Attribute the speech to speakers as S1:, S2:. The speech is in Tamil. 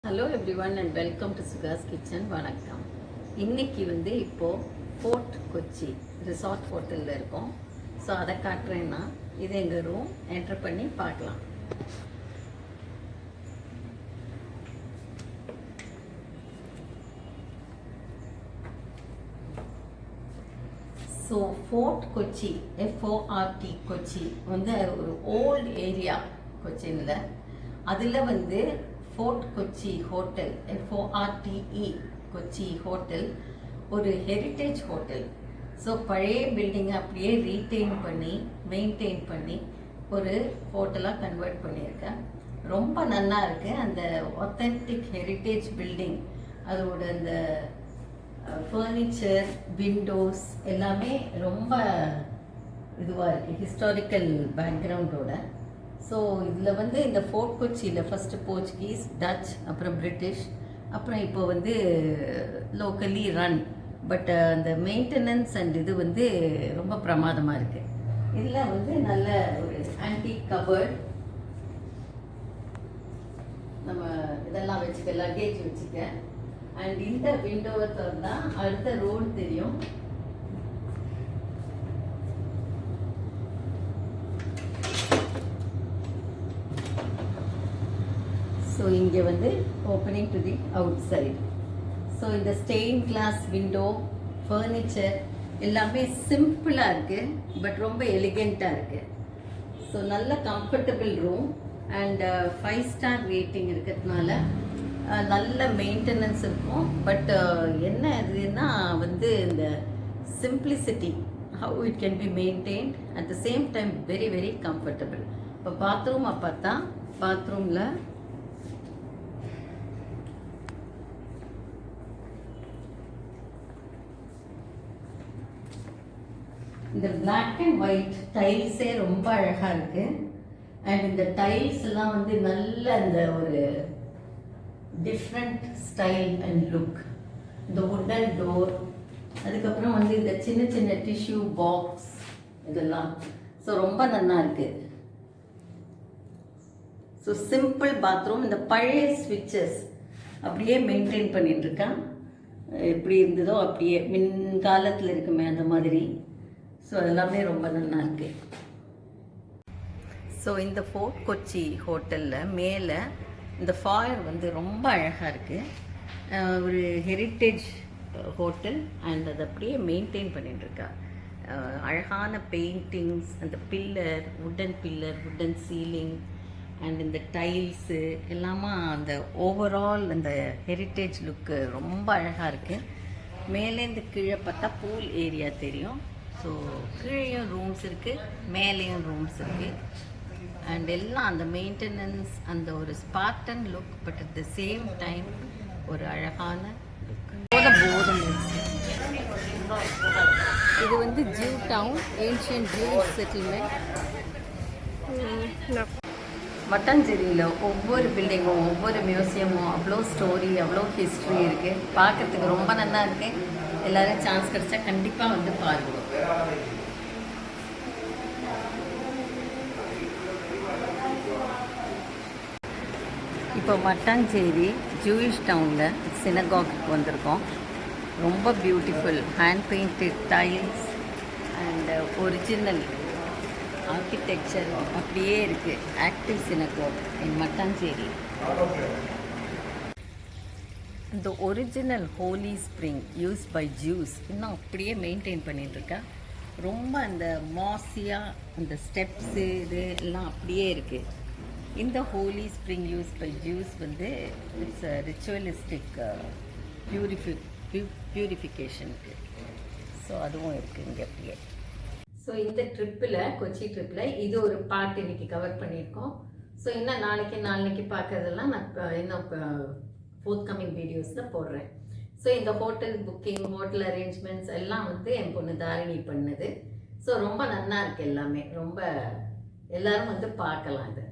S1: Hello everyone and welcome to Sukash kitchen. வணக்கம். இன்னைக்கு இப்போது ஃபோர்ட் கொச்சி ரிசார்ட் ஹோட்டலில் இருக்கோம். ஸோ அதை காட்டுறேன்னா இது எங்கள் ரூம். என்ட்ரு பண்ணி பார்க்கலாம். So fort Kochi FORT Kochi ஒரு ஓல்டு ஏரியா கொச்சினில். அதில் fort Kochi hotel FORTE Kochi hotel ஒரு ஹெரிட்டேஜ் ஹோட்டல். ஸோ பழைய பில்டிங்கை அப்படியே மெயின்டைன் பண்ணி ஒரு ஹோட்டலாக கன்வெர்ட் பண்ணியிருக்கேன். ரொம்ப நல்லா இருக்குது. அந்த ஒத்தென்டிக் ஹெரிட்டேஜ் பில்டிங், அதோட அந்த ஃபர்னிச்சர், விண்டோஸ் எல்லாமே ரொம்ப இதுவாக இருக்குது, ஹிஸ்டாரிக்கல் பேக்ரவுண்டோட. ஸோ இதில் இந்த ஃபோர்ட் கொச்சியில் ஃபஸ்ட்டு போர்ச்சுகீஸ், டச், அப்புறம் பிரிட்டிஷ், அப்புறம் இப்போ லோக்கலி ரன். பட் அந்த மெயின்டெனன்ஸ் அண்ட் இது ரொம்ப பிரமாதமாக இருக்குது. இதில் நல்ல ஒரு ஆன்டிக் கபர்ட், நம்ம இதெல்லாம் வச்சுக்க, லக்கேஜ் வச்சுக்க. அண்ட் இந்த விண்டோவை திறந்தா அடுத்த ரோடு தெரியும். ஸோ இங்கே opening to the out side. So இந்த ஸ்டெயின் கிளாஸ் விண்டோ, ஃபர்னிச்சர் எல்லாமே சிம்பிளாக இருக்குது, பட் ரொம்ப எலிகெண்ட்டாக இருக்குது. ஸோ நல்ல comfortable room and 5 star rating இருக்கிறதுனால நல்ல மெயின்டெனன்ஸ் இருக்கும். பட் என்ன இதுன்னா இந்த simplicity, how it can be maintained at the same time very very comfortable. இப்போ பாத்ரூமை பார்த்தா, பாத்ரூமில் இந்த பிளாக் அண்ட் ஒயிட் டைல்ஸே ரொம்ப அழகாக இருக்குது. அண்ட் இந்த டைல்ஸ் எல்லாம் நல்ல அந்த ஒரு டிஃப்ரெண்ட் ஸ்டைல் அண்ட் லுக். இந்த வுடன் டோர், அதுக்கப்புறம் இந்த சின்ன சின்ன டிஷ்யூ பாக்ஸ் இதெல்லாம் ஸோ ரொம்ப நல்லா இருக்குது. So simple bathroom. இந்த பழைய ஸ்விட்சஸ் அப்படியே மெயின்டைன் பண்ணிட்டுருக்கேன். எப்படி இருந்ததோ அப்படியே மின்காலத்தில் இருக்குமே அந்த மாதிரி. ஸோ அதெல்லாமே ரொம்ப நல்லா இருக்குது. ஸோ இந்த ஃபோர்ட் கொச்சி ஹோட்டலில் மேலே இந்த ஃபாயர் ரொம்ப அழகாக இருக்குது. ஒரு ஹெரிட்டேஜ் ஹோட்டல் அண்ட் அதை அப்படியே மெயின்டைன் பண்ணிட்டுருக்கா. அழகான பெயிண்டிங்ஸ், அந்த பில்லர், வுடன் சீலிங் அண்ட் இந்த டைல்ஸு எல்லாமே அந்த ஓவரால் அந்த ஹெரிட்டேஜ் லுக்கு ரொம்ப அழகாக இருக்குது. மேலேருந்து கீழே பார்த்தா பூல் ஏரியா தெரியும். ஸோ கீழேயும் ரூம்ஸ் இருக்குது, மேலேயும் ரூம்ஸ் இருக்குது. அண்ட் எல்லாம் அந்த மெயின்டெனன்ஸ், அந்த ஒரு spartan look, but at the same time ஒரு அழகான லுக். இது Jew town, ancient Jews settlement. மட்டாஞ்சேரியில் ஒவ்வொரு பில்டிங்கும், ஒவ்வொரு மியூசியமும் அவ்வளோ ஸ்டோரி, அவ்வளோ ஹிஸ்ட்ரி இருக்குது. பார்க்குறதுக்கு ரொம்ப நல்லா இருக்குது. எல்லோரும் சான்ஸ் கிடச்சா கண்டிப்பாக பாருங்கள். இப்போ மட்டாஞ்சேரி ஜூயிஷ் டவுனில் சினகாகுக்கு வந்திருக்கோம். ரொம்ப beautiful hand painted tiles and original architecture அப்படியே இருக்குது. Active synagogue in Mattancherry. இந்த original holy spring use by Jews இன்னும் அப்படியே மெயின்டைன் பண்ணிட்டுருக்கா. ரொம்ப அந்த மாஸியாக அந்த ஸ்டெப்ஸு இது எல்லாம் அப்படியே இருக்குது. இந்த holy spring use by Jews it's ritualistic பியூரிஃபிகேஷனுக்கு. ஸோ அதுவும் இருக்குது இங்கே அப்படியே. ஸோ இந்த கொச்சி ட்ரிப்பில் இது ஒரு பார்ட் இன்னைக்கு கவர் பண்ணியிருக்கோம். ஸோ இன்னும் நாளைக்கு பார்க்குறதெல்லாம் நான் இன்னும் ஃபோர்த்கமிங் வீடியோஸில் போடுறேன். ஸோ இந்த ஹோட்டல் புக்கிங், ஹோட்டல் அரேஞ்ச்மெண்ட்ஸ் எல்லாம் என் பொண்ணு தாரிணி பண்ணது. ஸோ ரொம்ப நல்லா இருக்குது எல்லாமே. ரொம்ப எல்லோரும் பார்க்கலாம் இது.